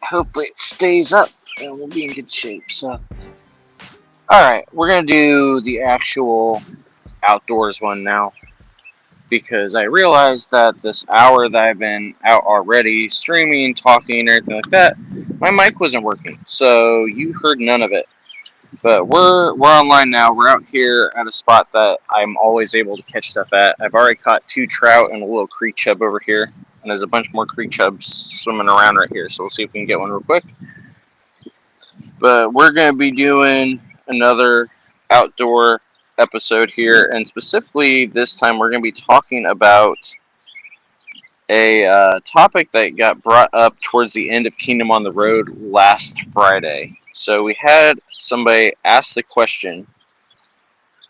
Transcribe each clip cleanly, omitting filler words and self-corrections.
Hopefully it stays up and we'll be in good shape. So, alright, we're going to do the actual outdoors one now. Because I realized that this hour that I've been out already, streaming, talking, and everything like that, my mic wasn't working. So you heard none of it. But we're online now. We're out here at a spot that I'm always able to catch stuff at. I've already caught 2 trout and a little creek chub over here. And there's a bunch more creek chubs swimming around right here. So we'll see if we can get one real quick. But we're going to be doing another outdoor episode here. And specifically this time we're going to be talking about a topic that got brought up towards the end of Kingdom on the Road last Friday. So we had somebody ask the question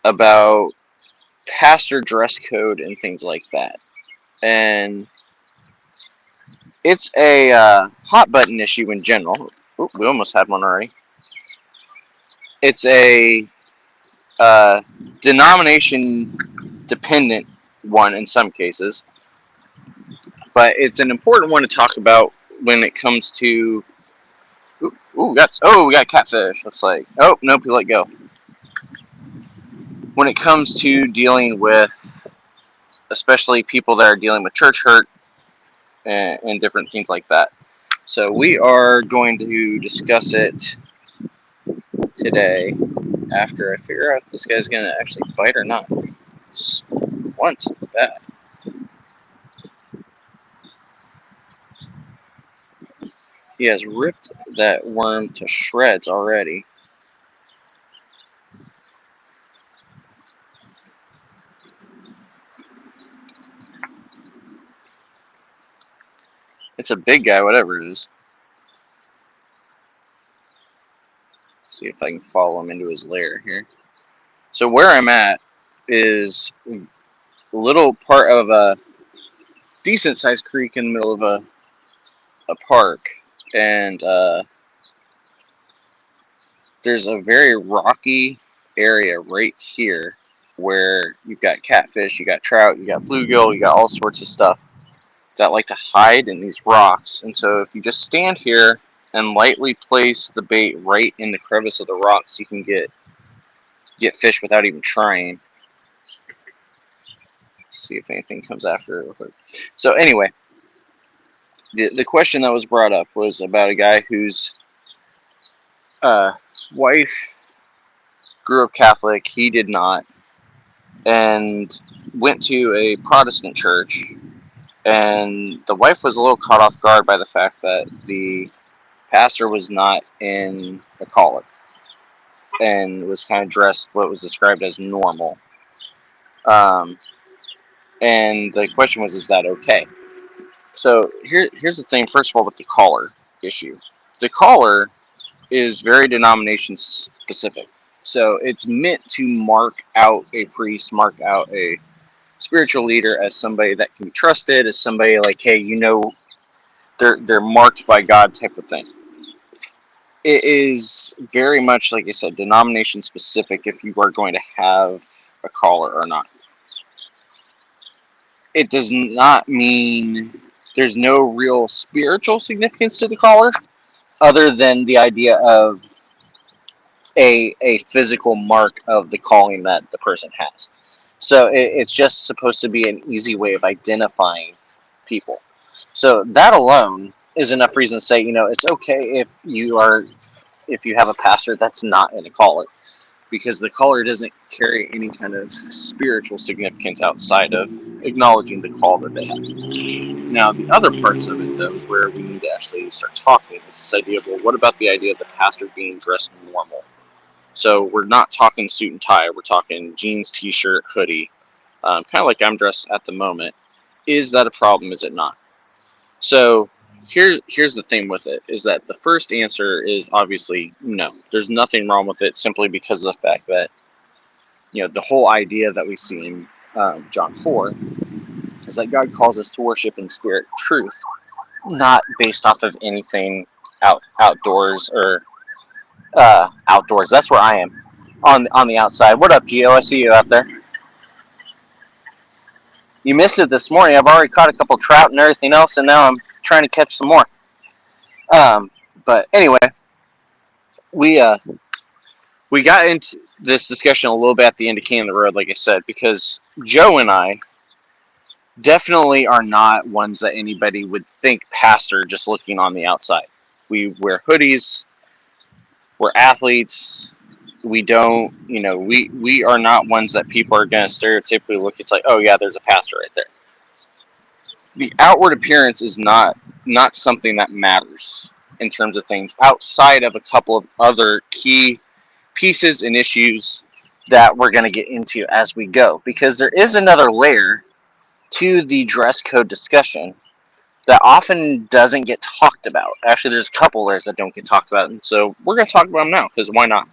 about pastor dress code and things like that. And it's a hot button issue in general. Oop, we almost had one already. It's a denomination dependent one in some cases. But it's an important one to talk about when it comes to we got catfish. Looks like. Oh, nope, he let go. When it comes to dealing with, especially people that are dealing with church hurt and different things like that. So we are going to discuss it today after I figure out if this guy's going to actually bite or not. Once that. He has ripped that worm to shreds already. It's a big guy, whatever it is. See if I can follow him into his lair here. So where I'm at is a little part of a decent sized creek in the middle of a park. And there's a very rocky area right here where you've got catfish, you got trout, you got bluegill, you got all sorts of stuff that like to hide in these rocks. And so if you just stand here and lightly place the bait right in the crevice of the rocks, you can get fish without even trying. See if anything comes after it real quick. So anyway, the question that was brought up was about a guy whose wife grew up Catholic. He did not, and went to a Protestant church. And the wife was a little caught off guard by the fact that the pastor was not in a collar and was kind of dressed what was described as normal. And the question was, is that okay? So here's the thing, first of all, with the collar issue. The collar is very denomination specific. So it's meant to mark out a priest, mark out a spiritual leader as somebody that can be trusted, as somebody like, hey, you know, they're marked by God type of thing. It is very much, like I said, denomination specific if you are going to have a collar or not. It does not mean there's no real spiritual significance to the collar other than the idea of a physical mark of the calling that the person has. So it's just supposed to be an easy way of identifying people. So that alone is enough reason to say, you know, it's okay if you have a pastor that's not in a collar, because the collar doesn't carry any kind of spiritual significance outside of acknowledging the call that they have. Now, the other parts of it, though, is where we need to actually start talking, is this idea of, well, what about the idea of the pastor being dressed normal? So we're not talking suit and tie, we're talking jeans, t-shirt, hoodie, kind of like I'm dressed at the moment. Is that a problem? Is it not? So here's the thing with it, is that the first answer is obviously no. There's nothing wrong with it, simply because of the fact that, you know, the whole idea that we see in John 4 is that God calls us to worship in spirit and truth, not based off of anything outdoors or outdoors. That's where I am, on the outside. What up, Gio? I see you out there. You missed it this morning. I've already caught a couple trout and everything else, and now I'm trying to catch some more. But anyway, we we got into this discussion a little bit at the end of King of the Road, like I said, because Joe and I definitely are not ones that anybody would think pastor just looking on the outside. We wear hoodies, we're athletes. We don't, we are not ones that people are going to stereotypically look. It's like, oh yeah, there's a pastor right there. The outward appearance is not something that matters in terms of things outside of a couple of other key pieces and issues that we're going to get into as we go, because there is another layer to the dress code discussion that often doesn't get talked about. Actually, there's a couple layers that don't get talked about, and so we're going to talk about them now, because why not?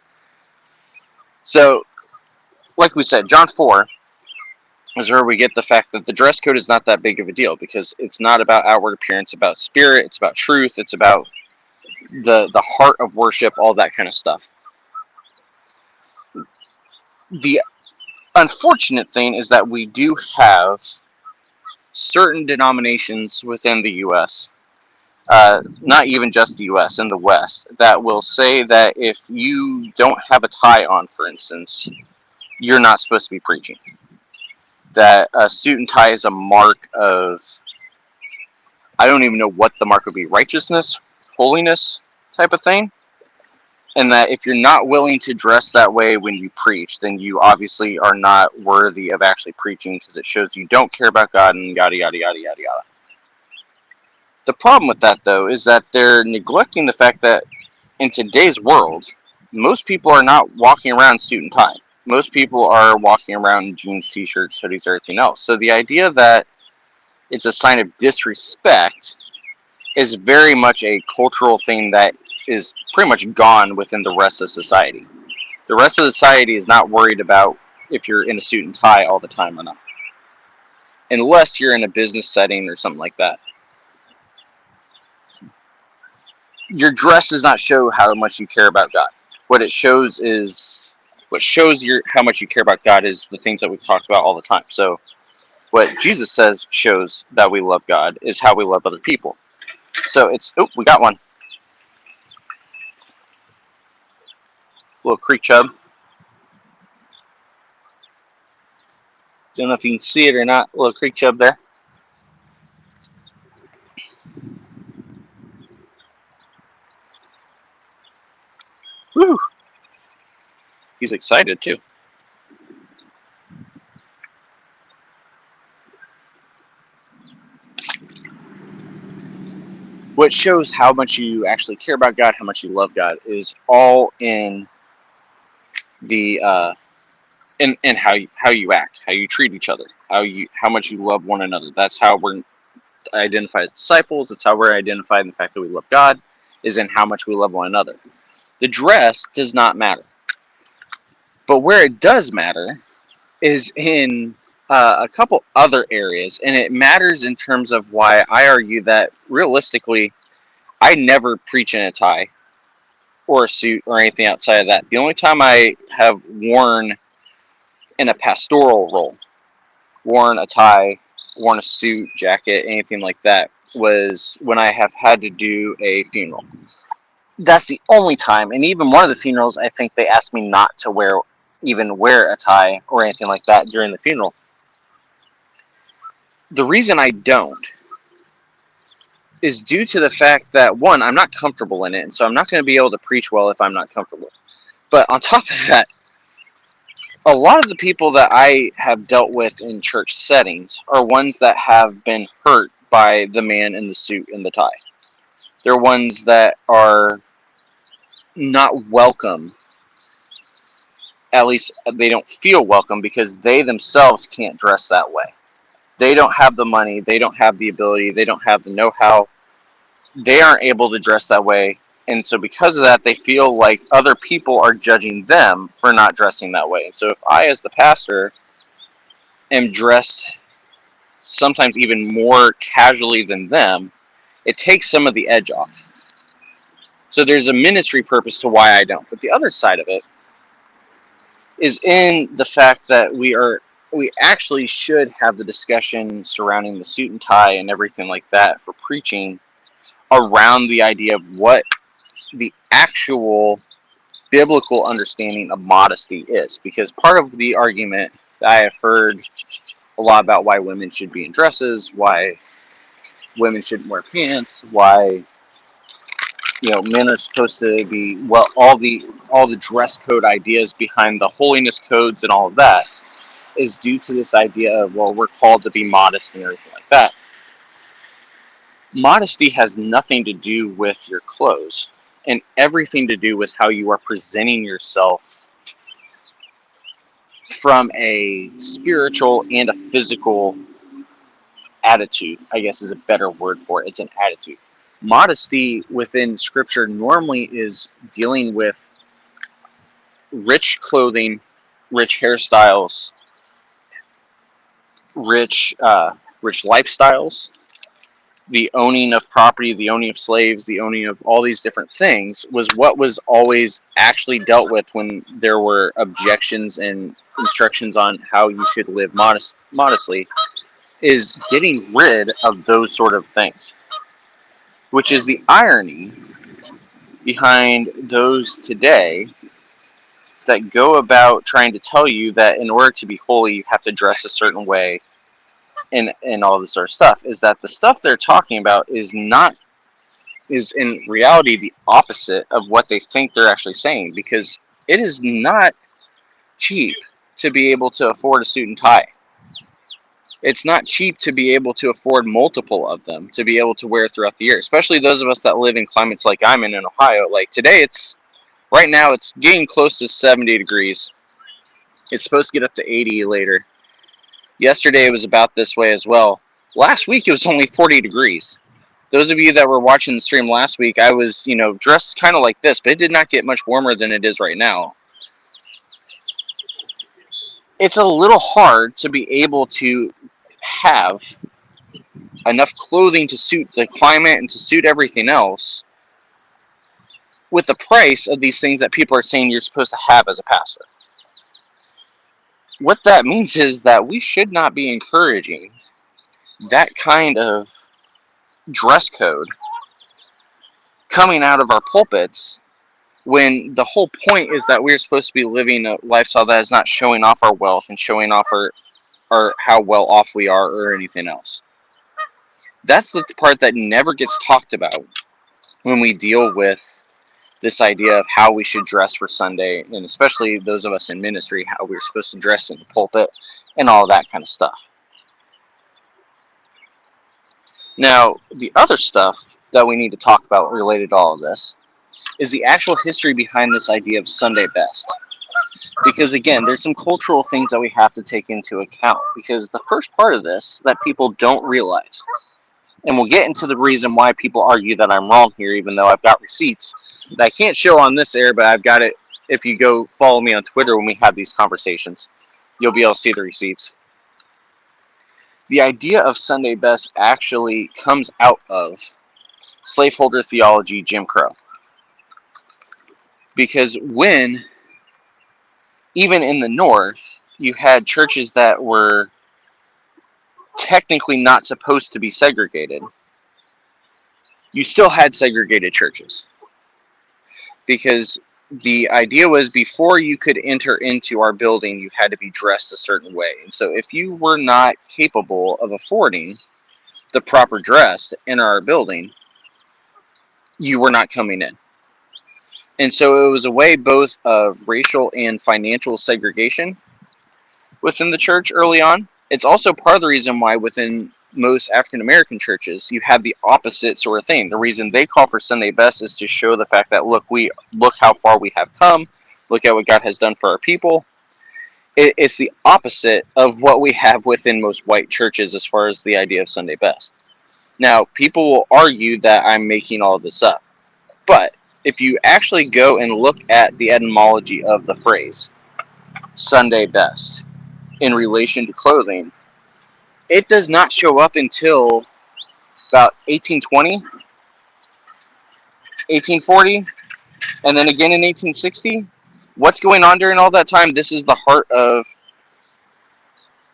So, like we said, John 4 is where we get the fact that the dress code is not that big of a deal, because it's not about outward appearance, it's about spirit, it's about truth, it's about the heart of worship, all that kind of stuff. The unfortunate thing is that we do have certain denominations within the U.S., not even just the U.S., in the West, that will say that if you don't have a tie on, for instance, you're not supposed to be preaching. That a suit and tie is a mark of, I don't even know what the mark would be, righteousness, holiness type of thing. And that if you're not willing to dress that way when you preach, then you obviously are not worthy of actually preaching, because it shows you don't care about God and yada, yada, yada, yada, yada. The problem with that, though, is that they're neglecting the fact that in today's world, most people are not walking around suit and tie. Most people are walking around in jeans, t-shirts, hoodies, everything else. So the idea that it's a sign of disrespect is very much a cultural thing that is pretty much gone within the rest of society. The rest of society is not worried about if you're in a suit and tie all the time or not, unless you're in a business setting or something like that. Your dress does not show how much you care about God. What it shows is, how much you care about God is the things that we've talked about all the time. So what Jesus says shows that we love God is how we love other people. So it's, oh, we got one. Little creek chub. Don't know if you can see it or not. Little creek chub there. Woo! He's excited too. What shows how much you actually care about God, how much you love God, is all in the in how you act, how you treat each other, how much you love one another. That's how we're identified as disciples. That's how we're identified in the fact that we love God, is in how much we love one another. The dress does not matter, but where it does matter is in a couple other areas, and it matters in terms of why I argue that realistically, I never preach in a tie or a suit or anything outside of that. The only time I have worn in a pastoral role, worn a tie, worn a suit, jacket, anything like that, was when I have had to do a funeral. That's the only time, and even one of the funerals, I think they asked me not to wear a tie or anything like that during the funeral. The reason I don't is due to the fact that, one, I'm not comfortable in it, and so I'm not going to be able to preach well if I'm not comfortable. But on top of that, a lot of the people that I have dealt with in church settings are ones that have been hurt by the man in the suit and the tie. They're ones that are not welcome. At least they don't feel welcome, because they themselves can't dress that way. They don't have the money, they don't have the ability, they don't have the know-how. They aren't able to dress that way, and so because of that, they feel like other people are judging them for not dressing that way. And so if I, as the pastor, am dressed sometimes even more casually than them, it takes some of the edge off. So there's a ministry purpose to why I don't. But the other side of it is in the fact that we actually should have the discussion surrounding the suit and tie and everything like that for preaching around the idea of what the actual biblical understanding of modesty is. Because part of the argument that I have heard a lot about why women should be in dresses, why women shouldn't wear pants, why men are supposed to be, well, all the dress code ideas behind the holiness codes and all of that is due to this idea of, well, we're called to be modest and everything like that. Modesty has nothing to do with your clothes and everything to do with how you are presenting yourself from a spiritual and a physical attitude, I guess is a better word for it. It's an attitude. Modesty within scripture normally is dealing with rich clothing, rich hairstyles, rich lifestyles, the owning of property, the owning of slaves, the owning of all these different things was what was always actually dealt with when there were objections and instructions on how you should live modestly, is getting rid of those sort of things, which is the irony behind those today that go about trying to tell you that in order to be holy, you have to dress a certain way and all this sort of stuff. Is that the stuff they're talking about is in reality the opposite of what they think they're actually saying, because it is not cheap to be able to afford a suit and tie. It's not cheap to be able to afford multiple of them to be able to wear throughout the year, especially those of us that live in climates like I'm in Ohio. Like today, right now it's getting close to 70 degrees. It's supposed to get up to 80 later. Yesterday it was about this way as well. Last week it was only 40 degrees. Those of you that were watching the stream last week, I was, dressed kind of like this, but it did not get much warmer than it is right now. It's a little hard to be able to have enough clothing to suit the climate and to suit everything else with the price of these things that people are saying you're supposed to have as a pastor. What that means is that we should not be encouraging that kind of dress code coming out of our pulpits, when the whole point is that we're supposed to be living a lifestyle that is not showing off our wealth and showing off our how well off we are or anything else. That's the part that never gets talked about when we deal with this idea of how we should dress for Sunday, and especially those of us in ministry, how we're supposed to dress in the pulpit and all that kind of stuff. Now, the other stuff that we need to talk about related to all of this is the actual history behind this idea of Sunday best. Because again, there's some cultural things that we have to take into account. Because the first part of this that people don't realize, and we'll get into the reason why people argue that I'm wrong here, even though I've got receipts that I can't show on this air, but I've got it. If you go follow me on Twitter when we have these conversations, you'll be able to see the receipts. The idea of Sunday best actually comes out of slaveholder theology, Jim Crow. Because when, even in the North, you had churches that were technically not supposed to be segregated, you still had segregated churches. Because the idea was before you could enter into our building, you had to be dressed a certain way. And so if you were not capable of affording the proper dress to enter our building, you were not coming in. And so it was a way both of racial and financial segregation within the church early on. It's also part of the reason why within most African American churches you have the opposite sort of thing. The reason they call for Sunday best is to show the fact that look how far we have come, look at what God has done for our people. It's the opposite of what we have within most white churches as far as the idea of Sunday best. Now, people will argue that I'm making all of this up, but if you actually go and look at the etymology of the phrase Sunday best in relation to clothing, it does not show up until about 1820, 1840, and then again in 1860. What's going on during all that time? This is the heart of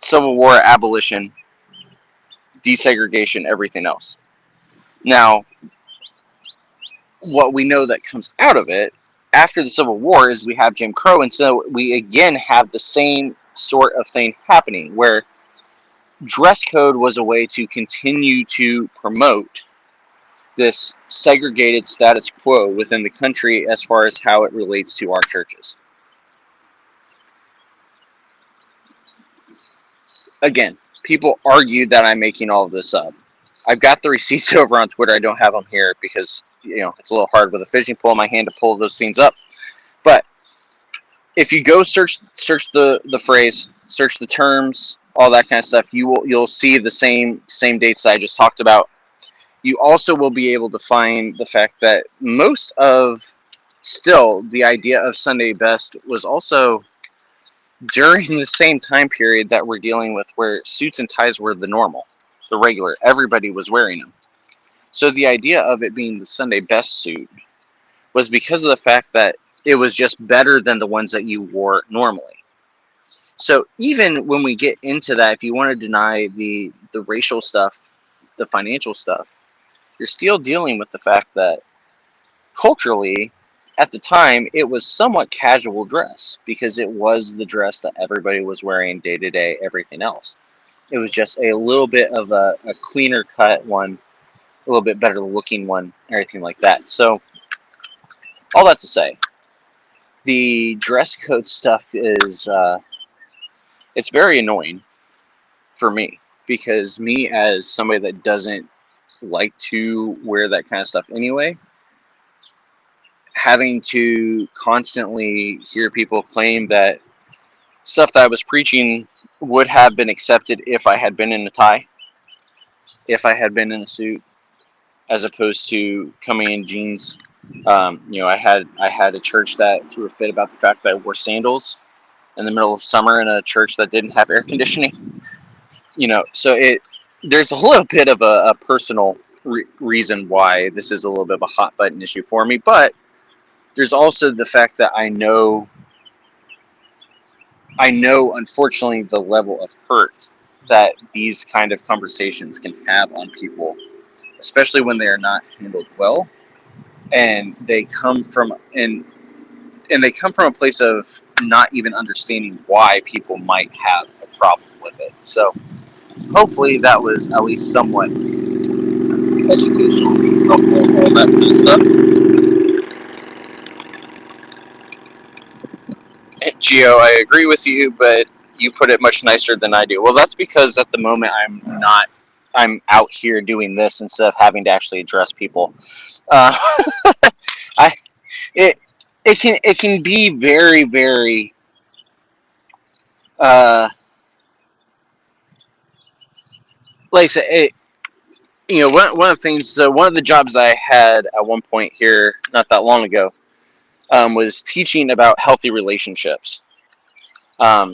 Civil War, abolition, desegregation, everything else. Now, what we know that comes out of it after the Civil War is we have Jim Crow, and so we again have the same sort of thing happening where dress code was a way to continue to promote this segregated status quo within the country as far as how it relates to our churches. Again, people argued that I'm making all of this up. I've got the receipts over on Twitter. I don't have them here because it's a little hard with a fishing pole in my hand to pull those things up. But if you go search the phrase, search the terms, all that kind of stuff, you'll see the same dates that I just talked about. You also will be able to find the fact that most of still the idea of Sunday best was also during the same time period that we're dealing with where suits and ties were the normal, the regular. Everybody was wearing them. So the idea of it being the Sunday best suit was because of the fact that it was just better than the ones that you wore normally. So even when we get into that, if you want to deny the racial stuff, the financial stuff, you're still dealing with the fact that culturally, at the time, it was somewhat casual dress because it was the dress that everybody was wearing day to day, everything else. It was just a little bit of a cleaner cut one, a little bit better looking one, everything like that. So, all that to say, the dress code stuff is it's very annoying for me because me as somebody that doesn't like to wear that kind of stuff anyway, having to constantly hear people claim that stuff that I was preaching would have been accepted if I had been in a tie, if I had been in a suit, as opposed to coming in jeans. I had a church that threw a fit about the fact that I wore sandals in the middle of summer in a church that didn't have air conditioning. So there's a little bit of a personal reason why this is a little bit of a hot button issue for me, but there's also the fact that I know, unfortunately, the level of hurt that these kind of conversations can have on people, especially when they are not handled well, and they come from a place of not even understanding why people might have a problem with it. So hopefully that was at least somewhat educational, helpful, all that kind of stuff. Gio, I agree with you, but you put it much nicer than I do. Well, that's because at the moment I'm out here doing this instead of having to actually address people. Uh, I it it can be very very uh, like I said, one of the things. One of the jobs I had at one point here not that long ago was teaching about healthy relationships.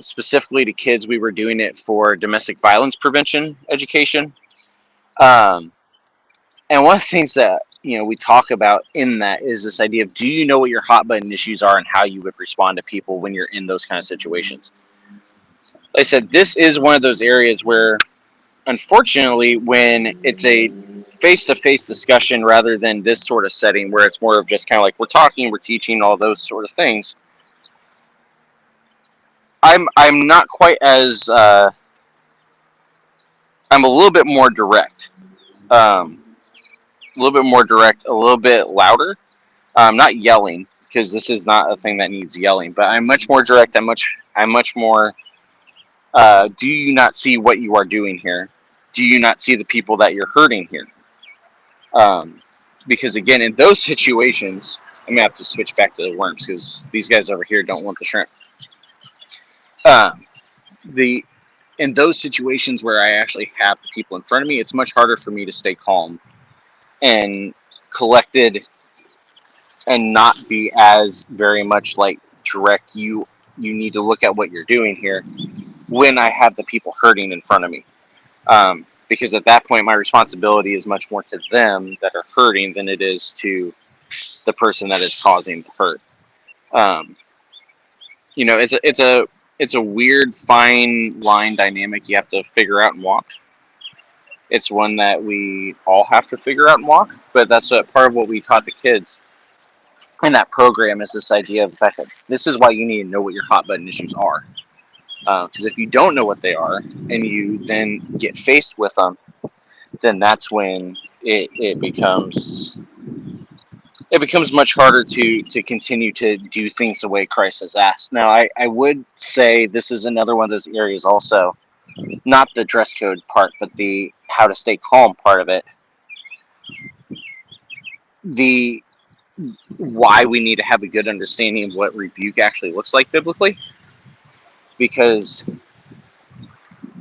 Specifically to kids, we were doing it for domestic violence prevention education. Um, and one of the things that we talk about in that is this idea of, do you know what your hot button issues are and how you would respond to people when you're in those kind of situations? Like I said, this is one of those areas where, unfortunately, when it's a face-to-face discussion rather than this sort of setting where it's more of just kind of like we're talking, we're teaching, all those sort of things, I'm not quite as I'm a little bit more direct, a little bit more direct, a little bit louder. Not yelling because this is not a thing that needs yelling, but I'm much more direct. I'm much more. Do you not see what you are doing here? Do you not see the people that you're hurting here? Um, because again, in those situations, I'm gonna have to switch back to the worms because these guys over here don't want the shrimp. Um, the In those situations where I actually have the people in front of me, it's much harder for me to stay calm and collected and not be as very much like direct. You need to look at what you're doing here when I have the people hurting in front of me. Because at that point, my responsibility is much more to them that are hurting than it is to the person that is causing the hurt. Um, it's a weird fine line dynamic you have to figure out and walk. It's one that we all have to figure out and walk, but that's part of what we taught the kids in that program, is this idea of the fact that this is why you need to know what your hot button issues are. Because if you don't know what they are and you then get faced with them, then that's when it becomes much harder to continue to do things the way Christ has asked. Now, I would say this is another one of those areas also, not the dress code part, but the how to stay calm part of it. The why we need to have a good understanding of what rebuke actually looks like biblically, because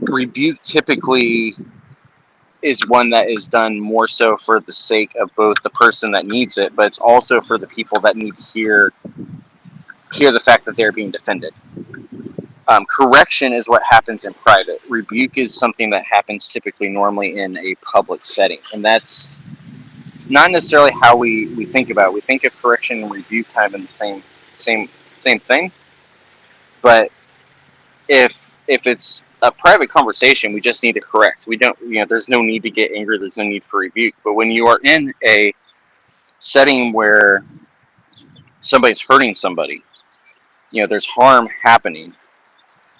rebuke typically is one that is done more so for the sake of both the person that needs it, but it's also for the people that need to hear the fact that they're being defended. Correction is what happens in private. Rebuke is something that happens typically normally in a public setting, and that's not necessarily how we think about it. We think of correction and rebuke kind of in the same thing, but if it's a private conversation, we just need to correct. We don't, there's no need to get angry. There's no need for rebuke. But when you are in a setting where somebody's hurting somebody, there's harm happening.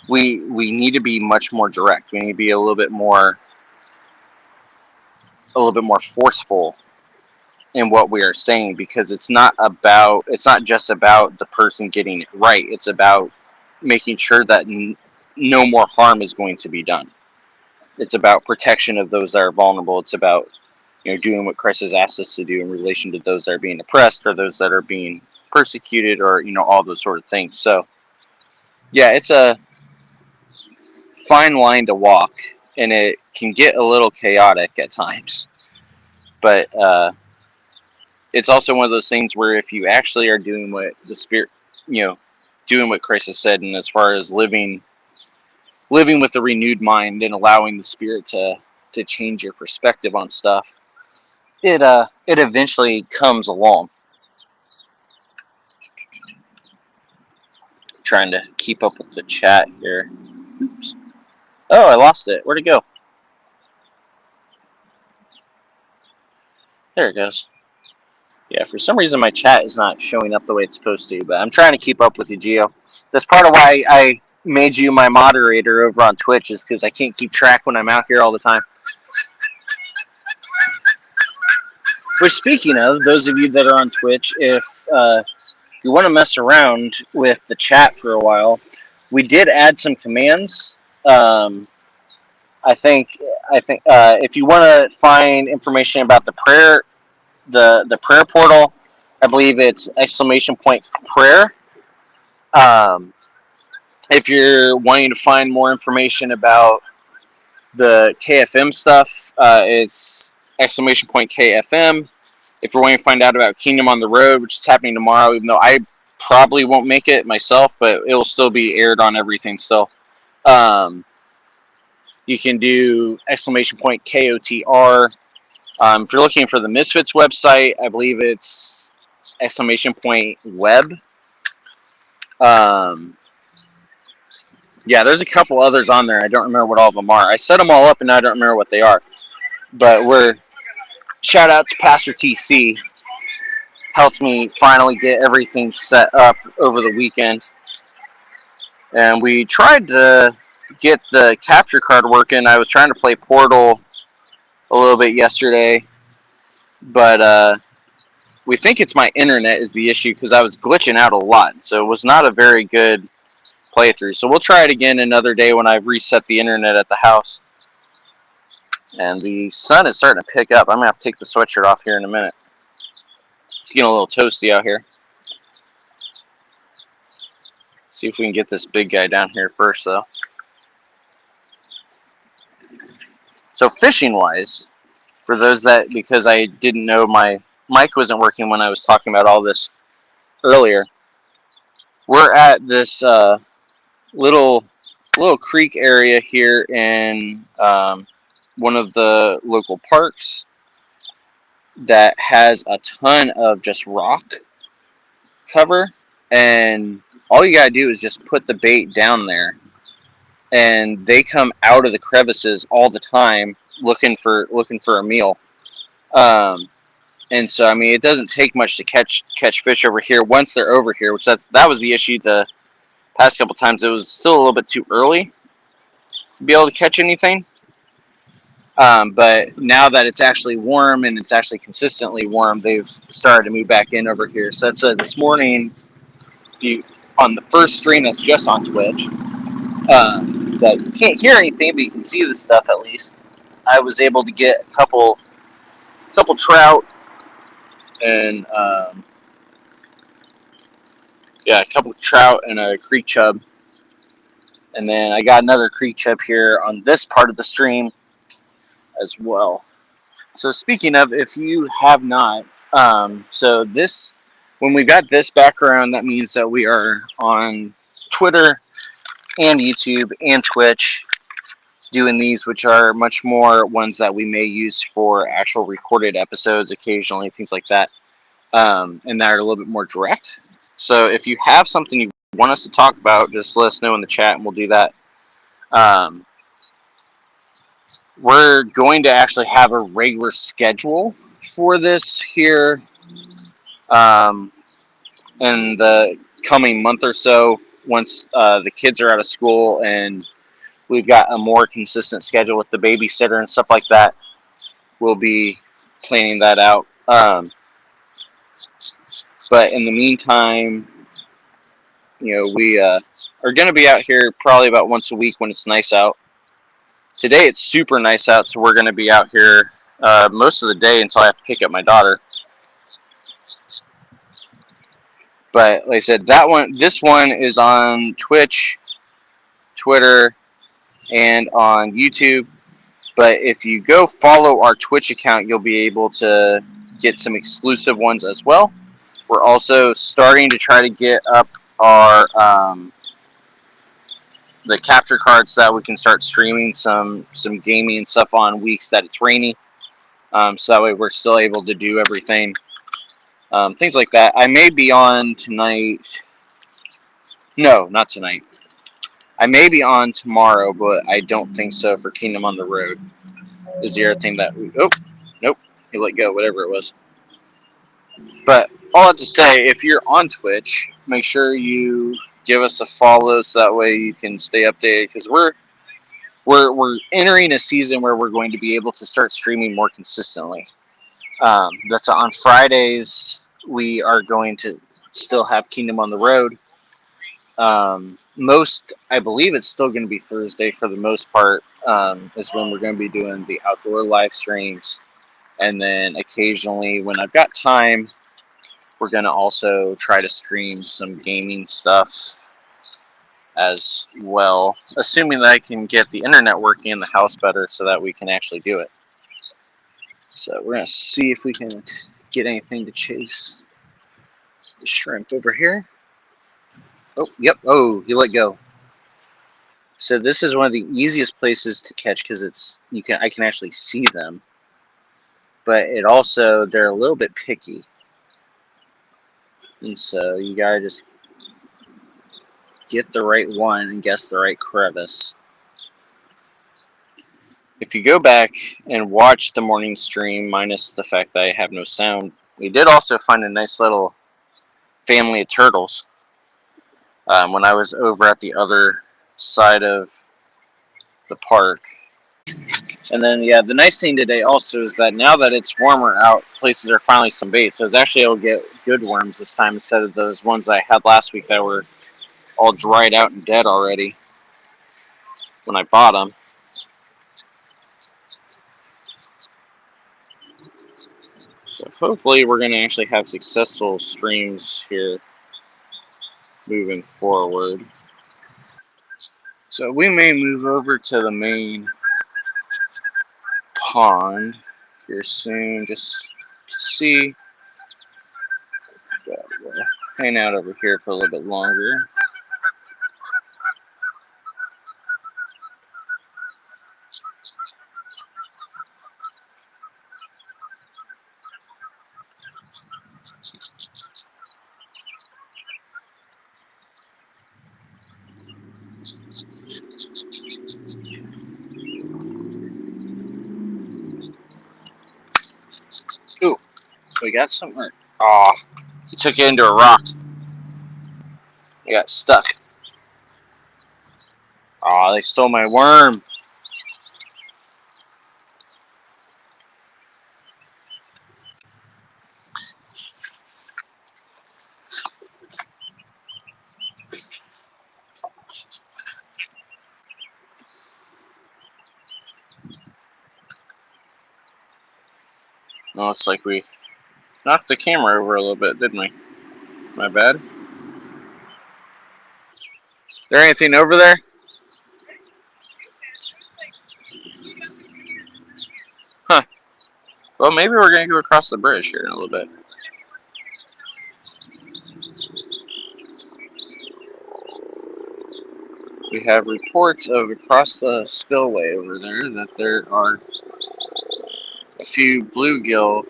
We need to be much more direct. We need to be a little bit more forceful in what we are saying, because it's not just about the person getting it right. It's about making sure that no more harm is going to be done. It's about protection of those that are vulnerable. It's about doing what Christ has asked us to do in relation to those that are being oppressed or those that are being persecuted, or all those sort of things. So yeah, it's a fine line to walk, and it can get a little chaotic at times, but it's also one of those things where if you actually are doing what the Spirit, doing what Christ has said, and as far as living with a renewed mind and allowing the Spirit to change your perspective on stuff, it eventually comes along. Trying to keep up with the chat here. Oops. Oh, I lost it. Where'd it go? There it goes. Yeah, for some reason my chat is not showing up the way it's supposed to, but I'm trying to keep up with you, Gio. That's part of why I made you my moderator over on Twitch, is because I can't keep track when I'm out here all the time. Which, speaking of, those of you that are on Twitch, if you want to mess around with the chat for a while, we did add some commands. I think if you want to find information about the prayer, the prayer portal, I believe it's !prayer. If you're wanting to find more information about the KFM stuff, it's !KFM. If you're wanting to find out about Kingdom on the Road, which is happening tomorrow, even though I probably won't make it myself, but it will still be aired on everything still. You can do !KOTR. If you're looking for the Misfits website, I believe it's !web. Yeah, there's a couple others on there. I don't remember what all of them are. I set them all up, and I don't remember what they are. But shout out to Pastor TC. Helped me finally get everything set up over the weekend. And we tried to get the capture card working. I was trying to play Portal a little bit yesterday, but we think it's my internet is the issue, because I was glitching out a lot. So it was not a very good playthrough. So we'll try it again another day when I've reset the internet at the house. And the sun is starting to pick up. I'm going to have to take the sweatshirt off here in a minute. It's getting a little toasty out here. See if we can get this big guy down here first, though. So fishing-wise, for those that, because I didn't know my mic wasn't working when I was talking about all this earlier, we're at this little creek area here in one of the local parks that has a ton of just rock cover, and all you gotta do is just put the bait down there, and they come out of the crevices all the time looking for a meal. Um, and so I mean, it doesn't take much to catch fish over here once they're over here. Which that was the issue the past couple times. It was still a little bit too early to be able to catch anything. But now that it's actually warm and it's actually consistently warm, they've started to move back in over here. So that's this morning. On the first stream that's just on Twitch, that you can't hear anything, but you can see the stuff at least. I was able to get a couple trout and a couple trout and a creek chub, and then I got another creek chub here on this part of the stream as well. So speaking of, if you have not, so this, when we got this background, that means that we are on Twitter and YouTube and Twitch doing these, which are much more ones that we may use for actual recorded episodes occasionally, things like that, and that are a little bit more direct. So if you have something you want us to talk about, just let us know in the chat and we'll do that. We're going to actually have a regular schedule for this here in the coming month or so, once the kids are out of school and we've got a more consistent schedule with the babysitter and stuff like that. We'll be planning that out. But in the meantime, we are going to be out here probably about once a week when it's nice out. Today it's super nice out, so we're going to be out here most of the day until I have to pick up my daughter. But like I said, this one is on Twitch, Twitter, and on YouTube. But if you go follow our Twitch account, you'll be able to get some exclusive ones as well. We're also starting to try to get up our the capture cards so that we can start streaming some gaming and stuff on weeks that it's rainy. So that way we're still able to do everything. Things like that. I may be on tonight. No, not tonight. I may be on tomorrow, but I don't think so for Kingdom on the Road. Is the other thing that nope, he let go, whatever it was. But all I have to say, if you're on Twitch, make sure you give us a follow so that way you can stay updated, because we're entering a season where we're going to be able to start streaming more consistently. That's on Fridays. We are going to still have Kingdom on the Road. I believe it's still going to be Thursday for the most part, is when we're going to be doing the outdoor live streams. And then occasionally when I've got time, we're going to also try to stream some gaming stuff as well, assuming that I can get the internet working in the house better so that we can actually do it. So we're going to see if we can get anything to chase the shrimp over here. Oh, yep. Oh, he let go. So this is one of the easiest places to catch because I can actually see them, but they're a little bit picky, and so you gotta just get the right one and guess the right crevice. If you go back and watch the morning stream, minus the fact that I have no sound, we did also find a nice little family of turtles when I was over at the other side of the park. And then, yeah, the nice thing today also is that now that it's warmer out, places are finally some bait. So I was actually able to get good worms this time instead of those ones I had last week that were all dried out and dead already when I bought them. So hopefully we're going to actually have successful streams here moving forward. So we may move over to the main pond here soon, just to see. We'll hang out over here for a little bit longer. We got somewhere. Oh, he took it into a rock. He got stuck. Oh, they stole my worm. Oh, looks like we knocked the camera over a little bit, didn't we? My bad. There anything over there? Huh. Well, maybe we're going to go across the bridge here in a little bit. We have reports of across the spillway over there that there are a few bluegill.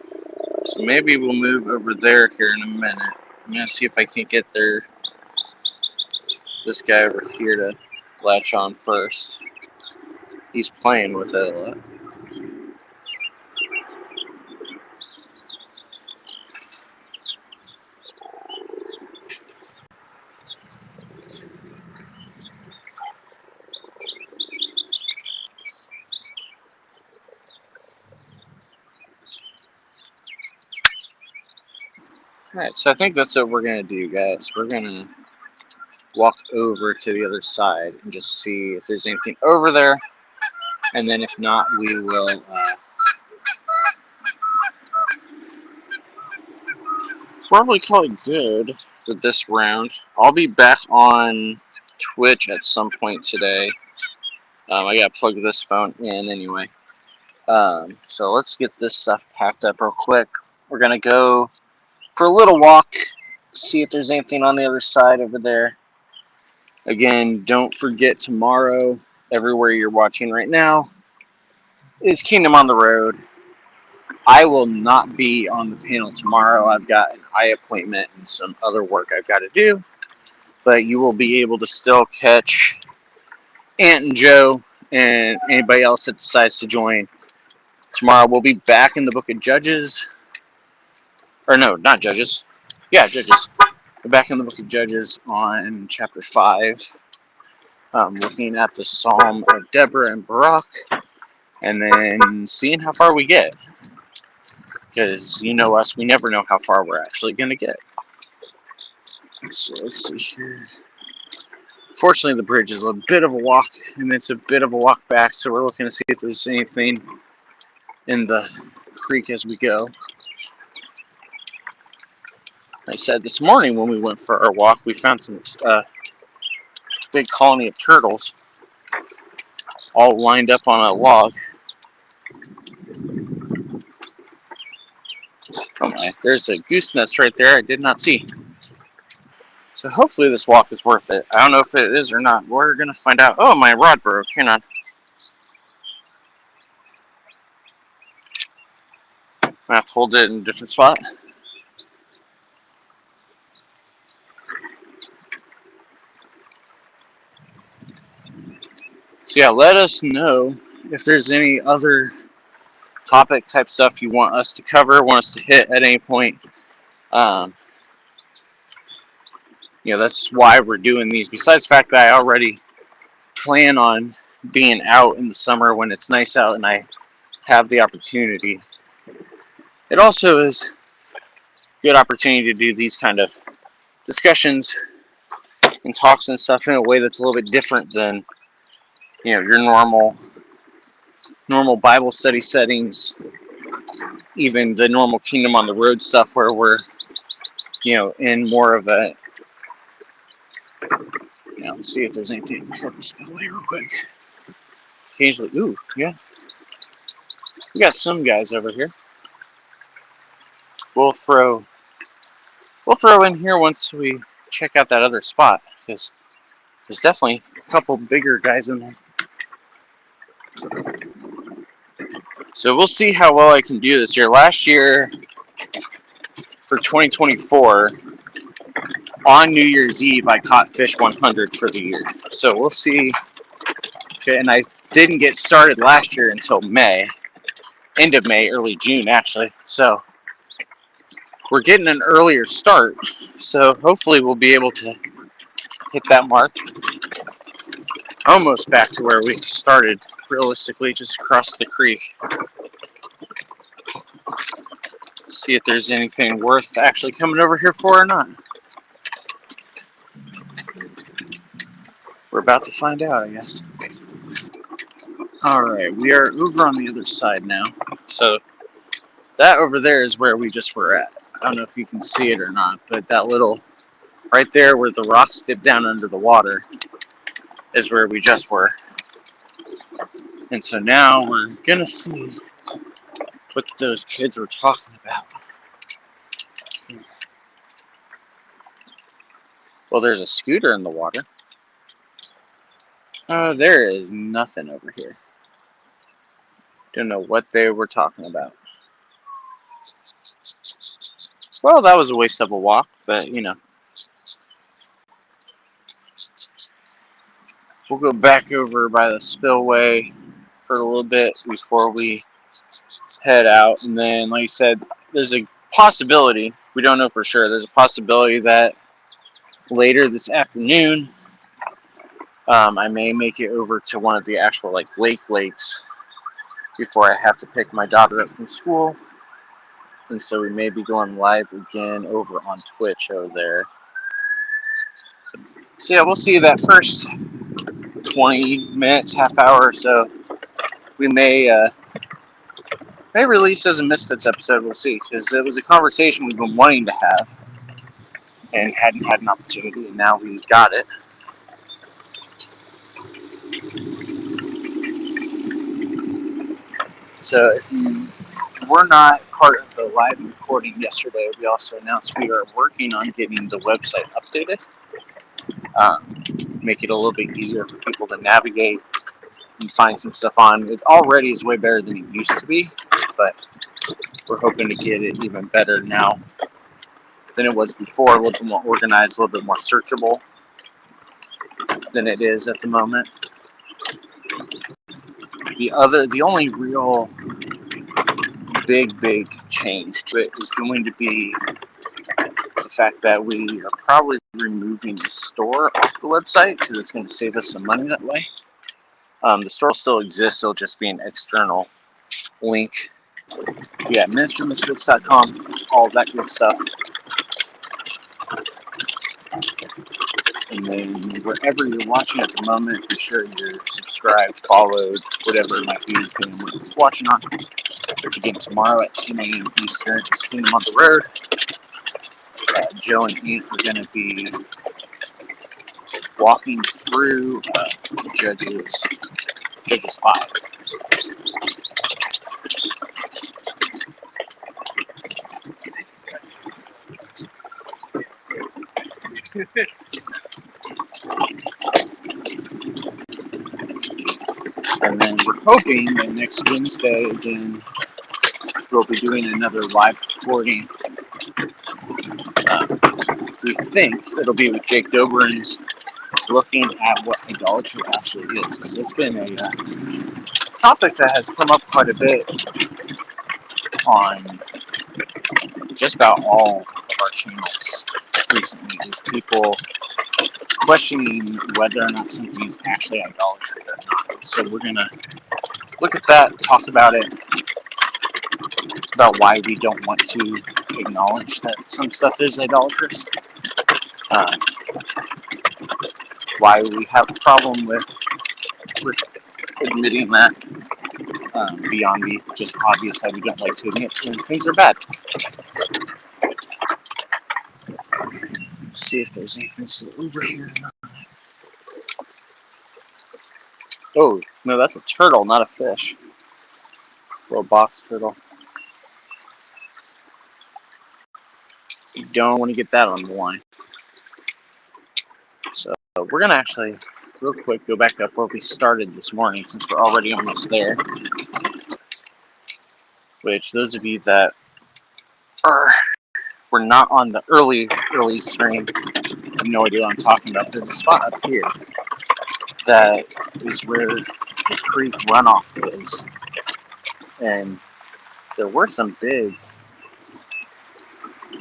So maybe we'll move over there here in a minute. I'm going to see if I can get this guy over here to latch on first. He's playing with it a lot. Alright, so I think that's what we're going to do, guys. We're going to walk over to the other side and just see if there's anything over there. And then if not, we will probably call it good for this round. I'll be back on Twitch at some point today. I got to plug this phone in anyway. So let's get this stuff packed up real quick. We're going to go for a little walk, see if there's anything on the other side over there. Again, don't forget tomorrow, everywhere you're watching right now, is Kingdom on the Road. I will not be on the panel tomorrow. I've got an eye appointment and some other work I've got to do. But you will be able to still catch Ant and Joe and anybody else that decides to join. Tomorrow we'll be back in the book of Judges. Or no, not Judges. Yeah, Judges. We're back in the book of Judges on chapter 5. Looking at the Psalm of Deborah and Barak. And then seeing how far we get. Because you know us, we never know how far we're actually going to get. So let's see here. Fortunately, the bridge is a bit of a walk, and it's a bit of a walk back, so we're looking to see if there's anything in the creek as we go. I said this morning when we went for our walk, we found some big colony of turtles all lined up on a log. Oh my, there's a goose nest right there I did not see. So hopefully this walk is worth it. I don't know if it is or not. We're going to find out. Oh, my rod broke. Hang on. I have to hold it in a different spot. So yeah, let us know if there's any other topic type stuff you want us to cover, want us to hit at any point. That's why we're doing these. Besides the fact that I already plan on being out in the summer when it's nice out and I have the opportunity. It also is a good opportunity to do these kind of discussions and talks and stuff in a way that's a little bit different than your normal Bible study settings, even the normal Kingdom on the Road stuff where we're in more of a let's see if there's anything here at the spillway real quick. Occasionally, ooh, yeah. We got some guys over here. We'll throw in here once we check out that other spot, because there's definitely a couple bigger guys in there. So we'll see how well I can do this year. Last year, for 2024, on New Year's Eve, I caught fish 100 for the year. So we'll see. Okay, and I didn't get started last year until May. End of May, early June, actually. So we're getting an earlier start, so hopefully we'll be able to hit that mark. Almost back to where we started, realistically, just across the creek. See if there's anything worth actually coming over here for or not. We're about to find out, I guess. Alright, we are over on the other side now. So that over there is where we just were at. I don't know if you can see it or not, but that little, right there where the rocks dip down under the water is where we just were. And so now we're gonna see what those kids were talking about. Well, there's a scooter in the water. There is nothing over here. Don't know what they were talking about. Well, that was a waste of a walk, but you know. We'll go back over by the spillway for a little bit before we head out. And then, like I said, there's a possibility, we don't know for sure, there's a possibility that later this afternoon, I may make it over to one of the actual lakes before I have to pick my daughter up from school. And so we may be going live again over on Twitch over there. So yeah, we'll see that first 20 minutes, half hour or so. We may release as a Misfits episode, we'll see. Because it was a conversation we've been wanting to have and hadn't had an opportunity, and now we've got it. So if you were not part of the live recording yesterday, we also announced we are working on getting the website updated. Make it a little bit easier for people to navigate and find some stuff on. It already is way better than it used to be, but we're hoping to get it even better now than it was before, a little bit more organized, a little bit more searchable than it is at the moment. The only real big change to it is going to be the fact that we are probably removing the store off the website because it's going to save us some money that way. The store will still exist, it'll just be an external link. Yeah, MinsterMisfits.com, all of that good stuff. And then wherever you're watching at the moment, be sure you're subscribed, followed, whatever it might be, depending on what you're watching on. Again, tomorrow at 10 a.m. Eastern, it's Kingdom on the Road. Joe and Ian are going to be walking through Judges 5. And then we're hoping that next Wednesday, again, we'll be doing another live recording. We think it'll be with Jake Dobrins, looking at what idolatry actually is, because it's been a topic that has come up quite a bit on just about all of our channels recently, is people questioning whether or not something is actually idolatry or not. So we're going to look at that, talk about it, about why we don't want to acknowledge that some stuff is idolatrous, why we have a problem with admitting that, beyond the just obvious that we don't like to admit when things are bad. Let's see if there's anything still over here. Oh, no, that's a turtle, not a fish. Little box turtle. You don't want to get that on the line. So we're going to actually, real quick, go back up where we started this morning, since we're already almost there. Which, those of you that were not on the early stream have no idea what I'm talking about. There's a spot up here that is where the creek runoff is. And there were some big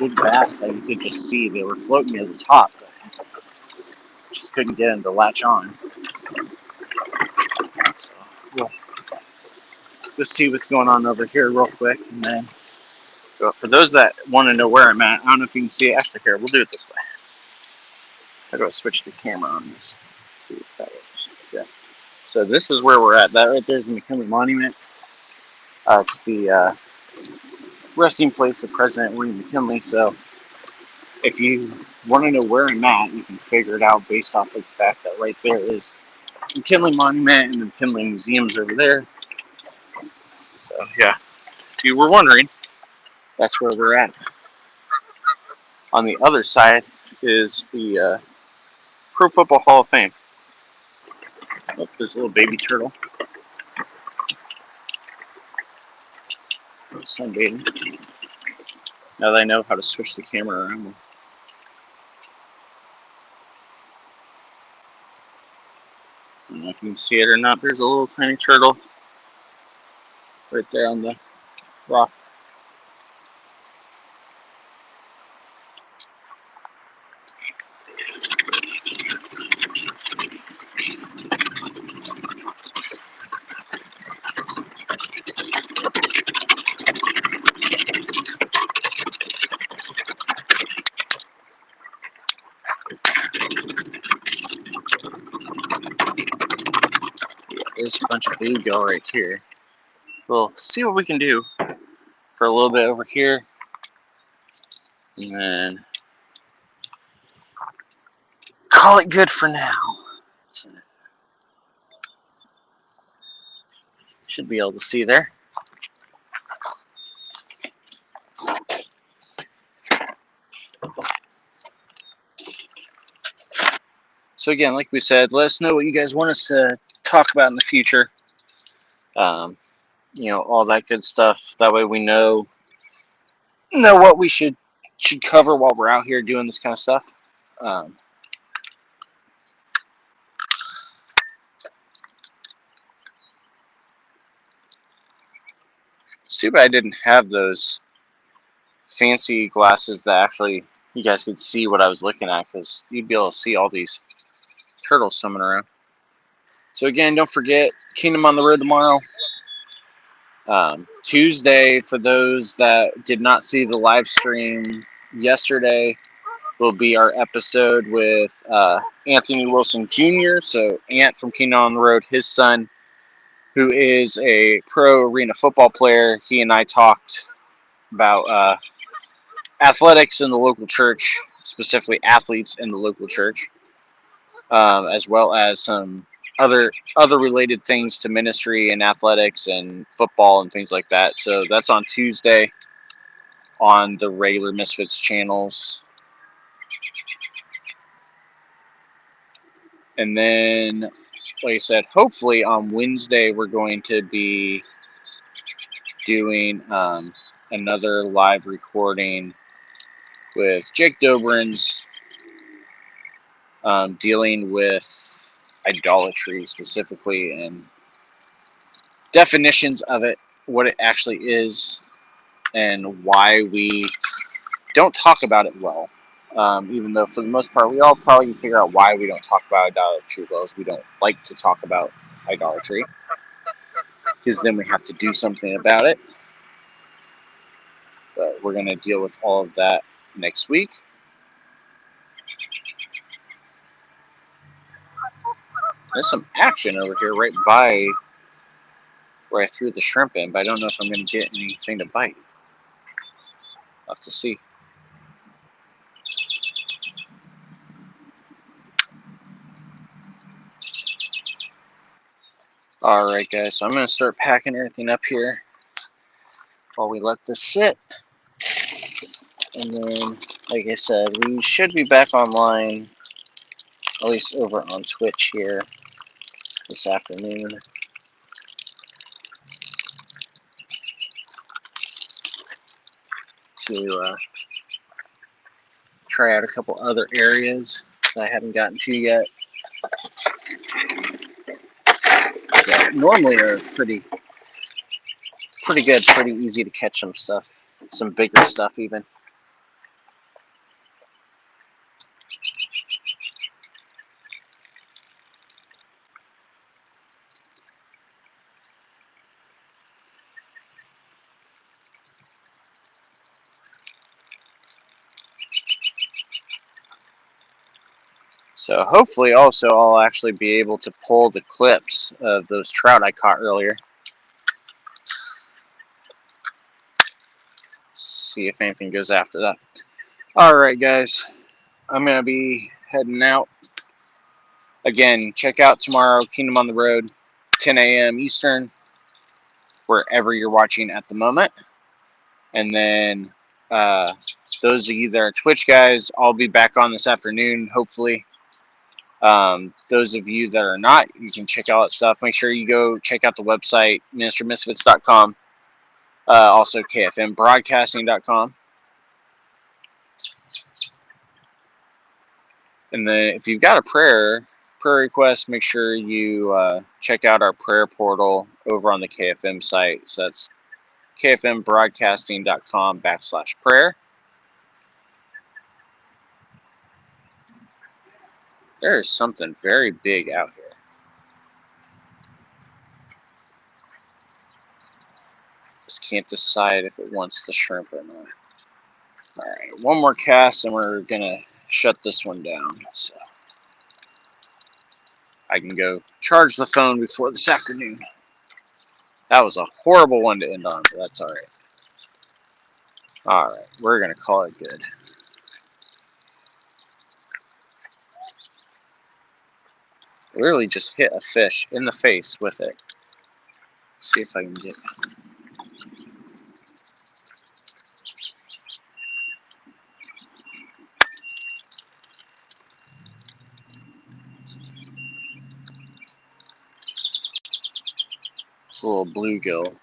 big bass that you could just see. They were floating near the top, but just couldn't get them to latch on. So we'll just see what's going on over here real quick, and then for those that want to know where I'm at, I don't know if you can see it. Actually, here, we'll do it this way. I'll go switch the camera on this. See if that works. Yeah. So this is where we're at. That right there is the McKinley Monument. It's the resting place of President William McKinley. So if you want to know where I'm at, you can figure it out based off of the fact that right there is the McKinley Monument and the McKinley Museum's over there. So yeah, if you were wondering, that's where we're at. On the other side is the Pro Football Hall of Fame. Oh, there's a little baby turtle. Sunbathing. Now that I know how to switch the camera around. I don't know if you can see it or not. There's a little tiny turtle right there on the rock. There's a bunch of bluegill right here. We'll see what we can do for a little bit over here, and then call it good for now. So, should be able to see there. So again, like we said, let us know what you guys want us to talk about in the future. All that good stuff. That way we know what we should cover while we're out here doing this kind of stuff. It's too bad I didn't have those fancy glasses that actually you guys could see what I was looking at, because you'd be able to see all these turtles swimming around. So again, don't forget, Kingdom on the Road tomorrow. Tuesday, for those that did not see the live stream yesterday, will be our episode with Anthony Wilson Jr. So Ant from Kingdom on the Road, his son, who is a pro arena football player. He and I talked about athletics in the local church, specifically athletes in the local church, as well as some other related things to ministry and athletics and football and things like that. So that's on Tuesday on the regular Misfits channels. And then, like I said, hopefully on Wednesday we're going to be doing another live recording with Jake Dobrins, dealing with idolatry specifically and definitions of it, what it actually is, and why we don't talk about it well. Even though for the most part we all probably can figure out why we don't talk about idolatry well, is we don't like to talk about idolatry, because then we have to do something about it. But we're going to deal with all of that next week. There's some action over here right by where I threw the shrimp in, but I don't know if I'm going to get anything to bite. I'll have to see. Alright guys, so I'm going to start packing everything up here while we let this sit. And then, like I said, we should be back online, at least over on Twitch here this afternoon. To try out a couple other areas that I haven't gotten to yet. That normally are pretty good, pretty easy to catch some stuff, some bigger stuff even. So hopefully also I'll actually be able to pull the clips of those trout I caught earlier. See if anything goes after that. Alright guys, I'm going to be heading out. Again, check out tomorrow, Kingdom on the Road, 10 a.m. Eastern, wherever you're watching at the moment. And then those of you that are Twitch guys, I'll be back on this afternoon, hopefully. Those of you that are not, you can check out that stuff. Make sure you go check out the website, ministermisfits.com. Also, kfmbroadcasting.com. And then if you've got a prayer request, make sure you check out our prayer portal over on the KFM site. So that's kfmbroadcasting.com/prayer. There is something very big out here. Just can't decide if it wants the shrimp or not. Alright, one more cast and we're going to shut this one down. So I can go charge the phone before this afternoon. That was a horrible one to end on, but that's alright. Alright, we're going to call it good. Literally just hit a fish in the face with it. See if I can get... It's a little bluegill.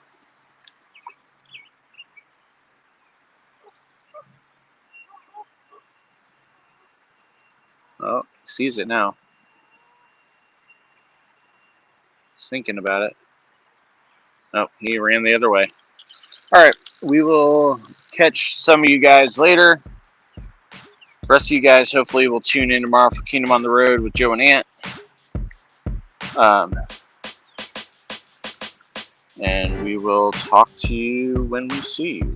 Oh, sees it now. He's thinking about it. Oh, he ran the other way. Alright, we will catch some of you guys later. The rest of you guys hopefully will tune in tomorrow for Kingdom on the Road with Joe and Ant. And we will talk to you when we see you.